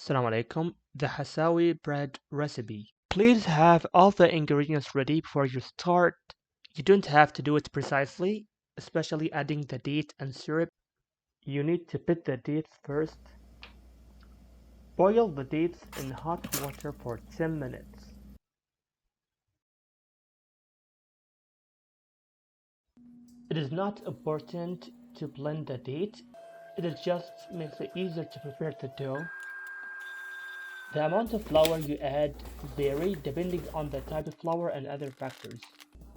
Assalamu alaikum. The Hasawi bread recipe. Please have all the ingredients ready before you start. You don't have to do it precisely, especially adding the date and syrup. You need to pit the dates first. Boil the dates in hot water for 10 minutes. It is not important to blend the date. It just makes it easier to prepare the dough. The amount of flour you add vary depending on the type of flour and other factors.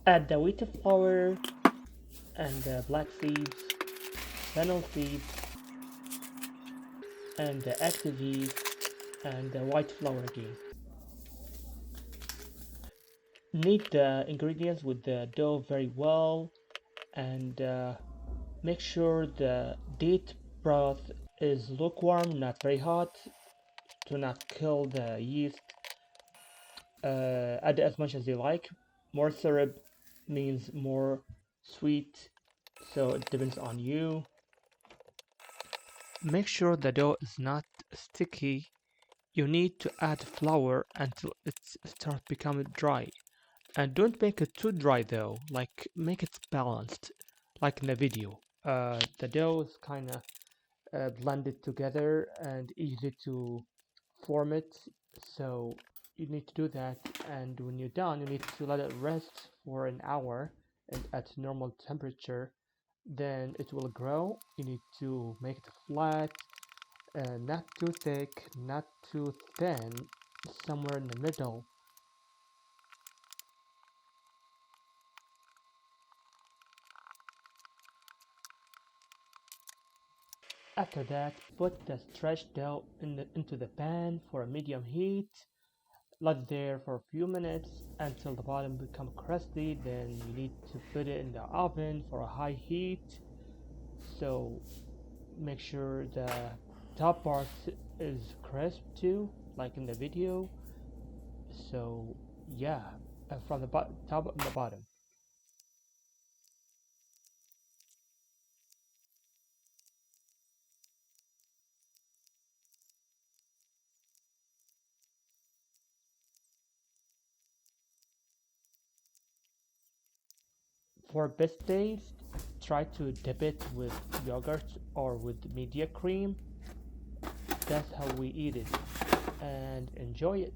Add the wheat flour and the black seeds, fennel seeds, and the active yeast and the white flour again. Knead the ingredients with the dough very well and make sure the date broth is lukewarm, not very hot, to not kill the yeast. Add as much as you like. More syrup means more sweet, so it depends on you. Make sure the dough is not sticky. You need to add flour until it starts becoming dry. And don't make it too dry though, like make it balanced, like in the video. The dough is kind of blended together and easy to form it, so you need to do that. And when you're done, you need to let it rest for an hour at normal temperature. Then it will grow. You need to make it flat, not too thick, not too thin, somewhere in the middle. After that, put the stretched dough into the pan for a medium heat. Let it there for a few minutes until the bottom becomes crusty. Then you need to put it in the oven for a high heat. So make sure the top part is crisp too, like in the video. So yeah, from the top and the bottom. For best taste, try to dip it with yogurt or with media cream. That's how we eat it, and enjoy it.